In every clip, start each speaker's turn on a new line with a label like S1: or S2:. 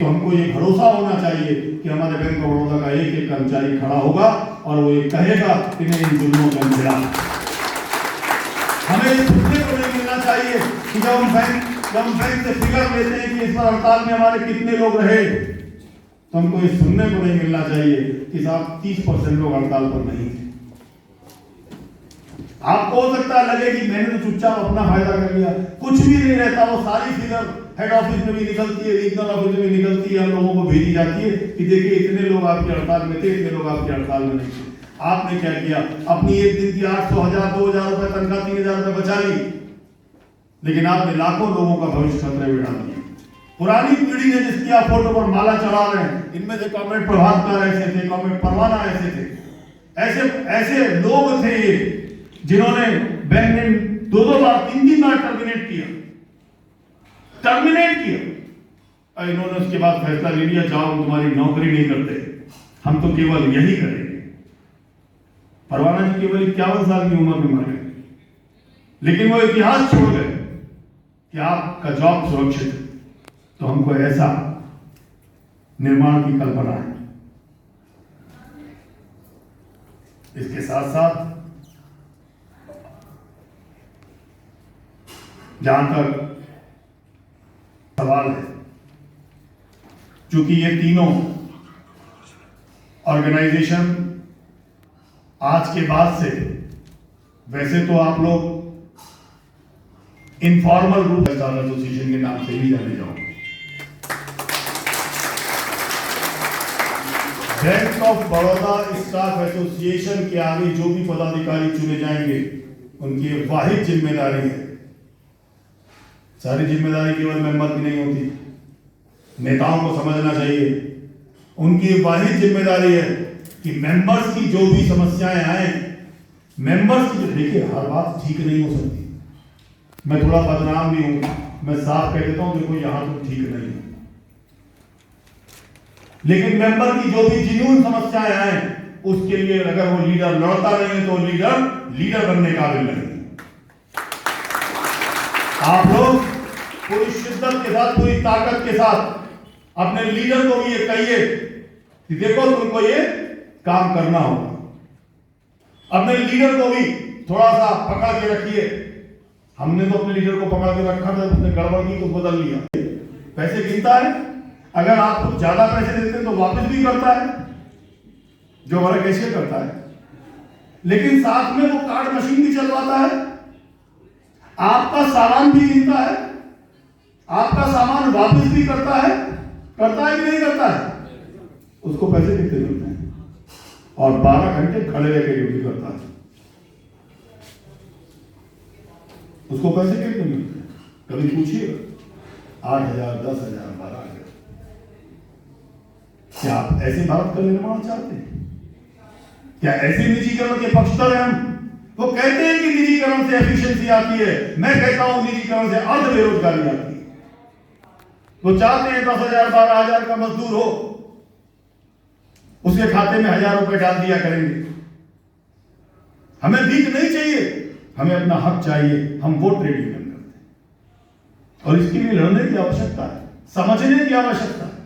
S1: हमको ये भरोसा होना चाहिए कि हमारे बैंक ऑफ बड़ौदा का एक एक कर्मचारी खड़ा होगा और वो ये कहेगा कि नहीं इन जुल्मों को मिला। हमें ये सुनने को नहीं मिलना चाहिए कि जब हम बैंक से फिगर लेते हैं कि इस बार हड़ताल में हमारे कितने लोग रहे, तो हमको ये सुनने को नहीं मिलना चाहिए कि साहब 30% लोग हड़ताल पर नहीं थे। आपको हो सकता है लगे कि मैंने तो चुपचाप अपना फायदा कर लिया, कुछ भी नहीं रहता। वो सारी फिगर हेड ऑफिस में भी निकलती है, रीजनल ऑफिस में भी निकलती है, हम लोगों को भेजी जाती है कि देखिए इतने लोग आपकी हड़ताल में थे, इतने लोग आपकी हड़ताल में नहीं थे। आपने क्या किया? अपनी एक दिन की 800, 1000, 2000 रुपए तनख्वाह, 3000 रुपए बचा ली, लेकिन आपने लाखों लोगों का भविष्य खतरे में डाल दिया। पुरानी पीढ़ी ने जिसकी आप फोटो पर माला चढ़ा रहे हैं, इनमें से कॉमरेड प्रभातकर ऐसे थे, कॉमरेड परवाना ऐसे थे, ऐसे लोग थे जिन्होंने बैंक ने 2-2 बार 3-3 बार टर्मिनेट किया। इन्होंने उसके बाद फैसला ले लिया, जाओ तुम्हारी नौकरी नहीं करते, हम तो केवल यही करेंगे। परवाना जी केवल 51 साल की उम्र में मर गए, लेकिन वो इतिहास छोड़ गए कि आपका जॉब सुरक्षित है। तो हमको ऐसा निर्माण की कल्पना है। इसके साथ साथ जहां तक सवाल है, चूंकि ये तीनों ऑर्गेनाइजेशन आज के बाद से, वैसे तो आप लोग इनफॉर्मल रूप से एसोसिएशन के नाम से ही जाने जाओगे। Bank of Baroda staff association के आगे जो भी पदाधिकारी चुने जाएंगे, उनकी वाहिद जिम्मेदारी है, सारी जिम्मेदारी केवल मेंबर की नहीं होती, नेताओं को समझना चाहिए, उनकी वाहिद जिम्मेदारी है कि मेंबर्स की जो भी समस्याएं आए, मेंबर्स की, देखिए हर बात ठीक नहीं हो सकती, मैं थोड़ा बदनाम भी हूं, मैं साफ कह देता हूं देखो यहां तो ठीक नहीं है, लेकिन मेंबर की जो भी जिन्यून समस्याएं आए, उसके लिए अगर वो लीडर लड़ता नहीं है तो लीडर बनने काबिल नहीं। आप लोग पूरी शिद्दत के साथ, पूरी ताकत के साथ अपने लीडर को भी ये कहिए कि देखो तुमको ये काम करना होगा। अपने लीडर को भी थोड़ा सा पकड़ के रखिए। हमने तो अपने लीडर को पकड़ के रखा था, उसने गड़बड़ की तो बदल लिया। पैसे गिनता है, अगर आप कुछ ज्यादा पैसे देते हैं तो वापस भी करता है, जो हमारा कैशियर करता है, लेकिन साथ में वो कार्ड मशीन भी चलवाता है, आपका सामान भी गिनता है, आपका सामान वापस भी करता है कि नहीं करता है? उसको पैसे कितने मिलते हैं? और 12 घंटे खड़े रह के ड्यूटी करता है, उसको पैसे कितने मिलते हैं? कभी पूछिएगा 8,000, 10,000, 12,000। क्या आप ऐसे भारत का निर्माण चाहते हैं? क्या ऐसे निजीकरण के पक्षधर हैं हम? वो कहते हैं कि निजीकरण से एफिशिएंसी आती है, मैं कहता हूं निजीकरण से अर्ध बेरोजगारी आती है। वो चाहते हैं 10,000, 12,000 का मजदूर हो, उसके खाते में 1,000 रुपए डाल दिया करेंगे। हमें भीख नहीं चाहिए, हमें अपना हक चाहिए, हम वो ट्रेड यूनियन करते हैं और इसके लिए लड़ने की आवश्यकता है, समझने की आवश्यकता है।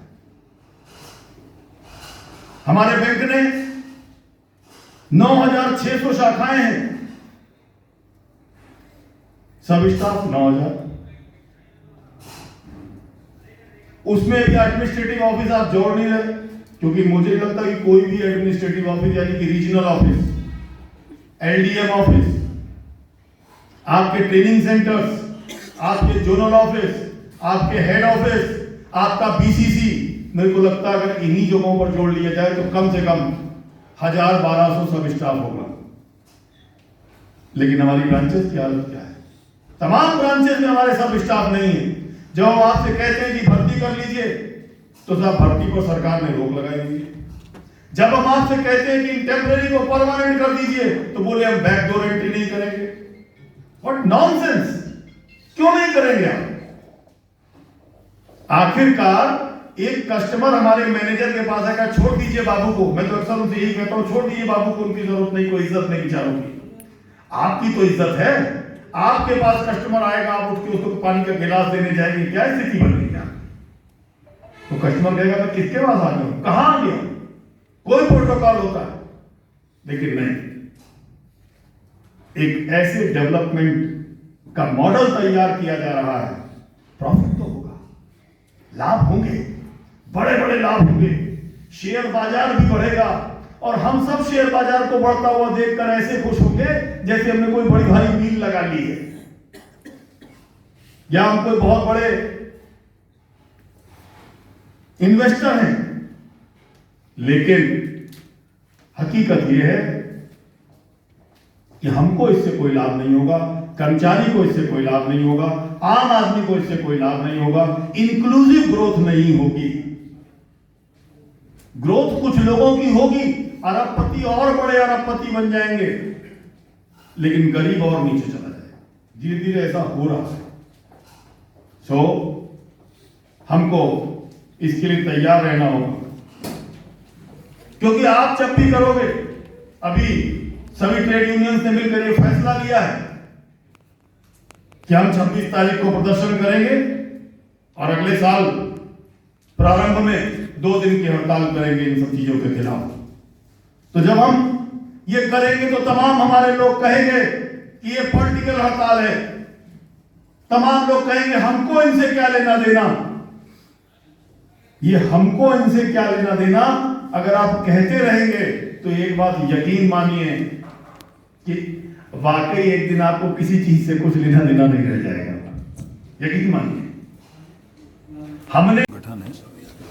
S1: हमारे बैंक ने 9,600 शाखाएं हैं, सब स्टाफ 9,000, उसमें भी एडमिनिस्ट्रेटिव ऑफिस आप जोड़ नहीं रहे, क्योंकि मुझे लगता है कि कोई भी एडमिनिस्ट्रेटिव ऑफिस यानी कि रीजनल ऑफिस, एलडीएम ऑफिस, आपके ट्रेनिंग सेंटर्स, आपके जोनल ऑफिस, आपके हेड ऑफिस, आपका बीसीसी, मेरे को लगता है अगर इन्हीं जगहों पर जोड़ लिया जाए तो कम से कम 1,000-1,200 सब स्टाफ होगा। लेकिन हमारी ब्रांचेस की हालत क्या है? तमाम ब्रांचेस में हमारे सब स्टाफ नहीं है। जब हम आपसे कहते हैं कि भर्ती कर लीजिए तो सब भर्ती पर सरकार ने रोक लगाई हुई है। जब हम आपसे कहते हैं कि टेम्पररी को परमानेंट कर दीजिए तो बोले हम बैकडोर एंट्री नहीं करेंगे। What nonsense! क्यों नहीं करेंगे आप? आखिरकार एक कस्टमर हमारे मैनेजर के पास आएगा, छोड़ दीजिए बाबू को, मैं तो अक्सर उनसे यही कहता हूं, छोड़ दीजिए बाबू को, उनकी जरूरत नहीं, कोई इज्जत नहीं बेचारों की। आपकी तो इज्जत है, आपके पास कस्टमर आएगा, आप उसको पानी का गिलास देने जाएंगे, क्या स्थिति बन रही है? तो कस्टमर कहेगा मैं किसके पास आ गया, कहां आ गया, कोई प्रोटोकॉल होता है, लेकिन नहीं, एक ऐसे डेवलपमेंट का मॉडल तैयार किया जा रहा है। प्रॉफिट तो होगा, लाभ होंगे, बड़े बड़े लाभ होंगे, शेयर बाजार भी बढ़ेगा और हम सब शेयर बाजार को बढ़ता हुआ देखकर ऐसे खुश होंगे जैसे हमने कोई बड़ी भारी मील लगा ली है या हम कोई बहुत बड़े इन्वेस्टर हैं। लेकिन हकीकत यह है कि हमको इससे कोई लाभ नहीं होगा, कर्मचारी को इससे कोई लाभ नहीं होगा, आम आदमी को इससे कोई लाभ नहीं होगा, इंक्लूसिव ग्रोथ नहीं होगी। ग्रोथ कुछ लोगों की होगी, अरबपति और बड़े अरबपति बन जाएंगे, लेकिन गरीब और नीचे चला जाएगा। धीरे धीरे ऐसा हो रहा है। हमको इसके लिए तैयार रहना होगा, क्योंकि आप जब भी करोगे, अभी सभी ट्रेड यूनियंस ने मिलकर यह फैसला लिया है कि हम 26 तारीख को प्रदर्शन करेंगे और अगले साल प्रारंभ में 2 दिन की हड़ताल करेंगे इन सब चीजों के खिलाफ। तो जब हम ये करेंगे तो तमाम हमारे लोग कहेंगे कि ये पॉलिटिकल हड़ताल है, तमाम लोग कहेंगे हमको इनसे क्या लेना देना। ये हमको इनसे क्या लेना देना अगर आप कहते रहेंगे तो एक बात यकीन मानिए कि वाकई एक दिन आपको किसी चीज से कुछ लेना देना नहीं रह जाएगा। यकीन मानिए। हमने
S2: संगठन है,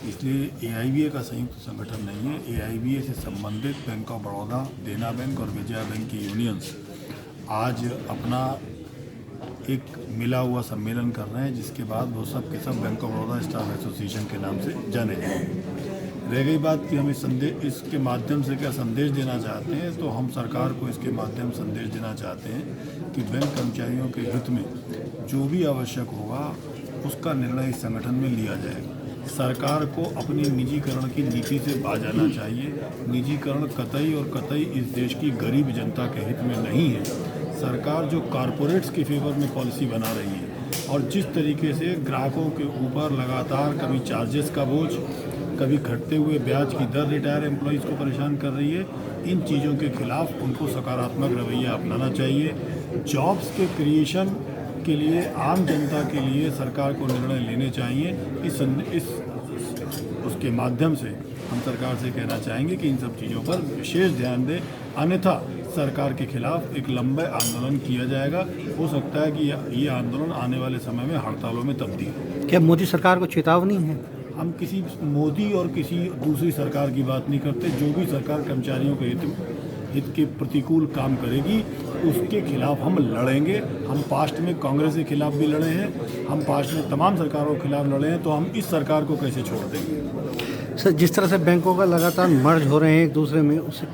S2: इसलिए एआईबीए का संयुक्त संगठन नहीं है। एआईबीए से संबंधित बैंक ऑफ बड़ौदा, देना बैंक और विजया बैंक की यूनियंस आज अपना एक मिला हुआ सम्मेलन कर रहे हैं, जिसके बाद वो सब के सब bank of Baroda staff association के नाम से जाने जाएंगे। रह गई बात कि हम इसके माध्यम से क्या संदेश देना चाहते हैं, तो हम सरकार को इसके माध्यम से संदेश देना चाहते हैं कि बैंक कर्मचारियों के हित में जो भी आवश्यक होगा उसका निर्णय इस संगठन में लिया जाएगा। सरकार को अपनी निजीकरण की नीति से बाज आना चाहिए। निजीकरण कतई और कतई इस देश की गरीब जनता के हित में नहीं है। सरकार जो कॉरपोरेट्स के फेवर में पॉलिसी बना रही है और जिस तरीके से ग्राहकों के ऊपर लगातार कभी चार्जेस का बोझ, कभी घटते हुए ब्याज की दर रिटायर एम्प्लॉयज़ को परेशान कर रही है, इन चीज़ों के खिलाफ उनको सकारात्मक रवैया अपनाना चाहिए। जॉब्स के क्रिएशन के लिए, आम जनता के लिए सरकार को निर्णय लेने चाहिए। इस उसके माध्यम से हम सरकार से कहना चाहेंगे कि इन सब चीज़ों पर विशेष ध्यान दें, अन्यथा सरकार के खिलाफ एक लंबा आंदोलन किया जाएगा। हो सकता है कि ये आंदोलन आने वाले समय में हड़तालों में तब्दील हो।
S3: क्या मोदी सरकार को चेतावनी है?
S2: हम किसी मोदी और किसी दूसरी सरकार की बात नहीं करते। जो भी सरकार कर्मचारियों के हित के प्रतिकूल काम करेगी उसके खिलाफ हम लड़ेंगे। हम पास्ट में कांग्रेस के खिलाफ भी लड़े हैं, हम पास्ट में तमाम सरकारों के खिलाफ लड़े हैं, तो हम इस सरकार को कैसे छोड़ देंगे।
S3: सर, जिस तरह से बैंकों का लगातार मर्ज हो रहे हैं एक दूसरे में, उससे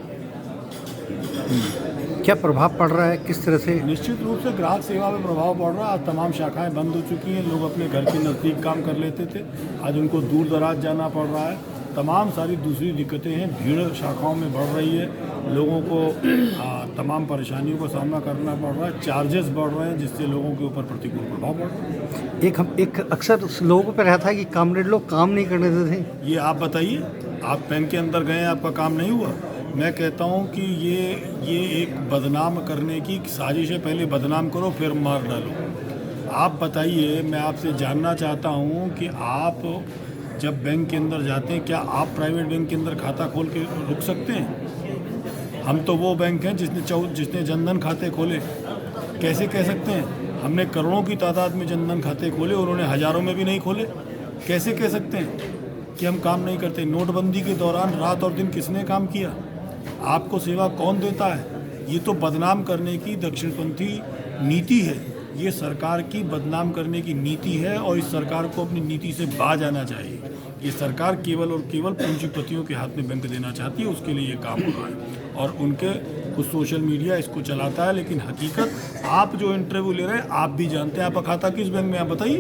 S3: क्या प्रभाव पड़ रहा है, किस तरह से?
S2: निश्चित रूप से ग्राहक सेवा में प्रभाव पड़ रहा है। आज तमाम शाखाएं बंद हो चुकी हैं। लोग अपने घर के नज़दीक काम कर लेते थे, आज उनको दूर दराज जाना पड़ रहा है। तमाम सारी दूसरी दिक्कतें हैं, भीड़ शाखाओं में बढ़ रही है, लोगों को तमाम परेशानियों का सामना करना पड़ रहा है, चार्जेस बढ़ रहे हैं, जिससे लोगों के ऊपर प्रतिकूल प्रभाव पड़ रहा है।
S3: एक अक्सर लोगों पर रहता है कि कामरेड लोग काम नहीं करने देते थे।
S2: ये आप बताइए, आप बैंक के अंदर गए, आपका काम नहीं हुआ? मैं कहता हूं कि ये एक बदनाम करने की साजिश है। पहले बदनाम करो फिर मार डालो। आप बताइए, मैं आपसे जानना चाहता हूं कि आप जब बैंक के अंदर जाते हैं, क्या आप प्राइवेट बैंक के अंदर खाता खोल के रुक सकते हैं? हम तो वो बैंक हैं जिसने जनधन खाते खोले। कैसे कह सकते हैं? हमने करोड़ों की तादाद में जनधन खाते खोले, उन्होंने हज़ारों में भी नहीं खोले। कैसे कह सकते हैं कि हम काम नहीं करते? नोटबंदी के दौरान रात और दिन किसने काम किया? आपको सेवा कौन देता है? ये तो बदनाम करने की दक्षिणपंथी नीति है। ये सरकार की बदनाम करने की नीति है और इस सरकार को अपनी नीति से बाज आना चाहिए। ये सरकार केवल और केवल पूंजीपतियों के हाथ में बैंक देना चाहती है, उसके लिए ये काम हो रहा है और उनके कुछ सोशल मीडिया इसको चलाता है। लेकिन हकीकत, आप जो इंटरव्यू ले रहे हैं, आप भी जानते हैं आपका खाता किस बैंक में, आप बताइए।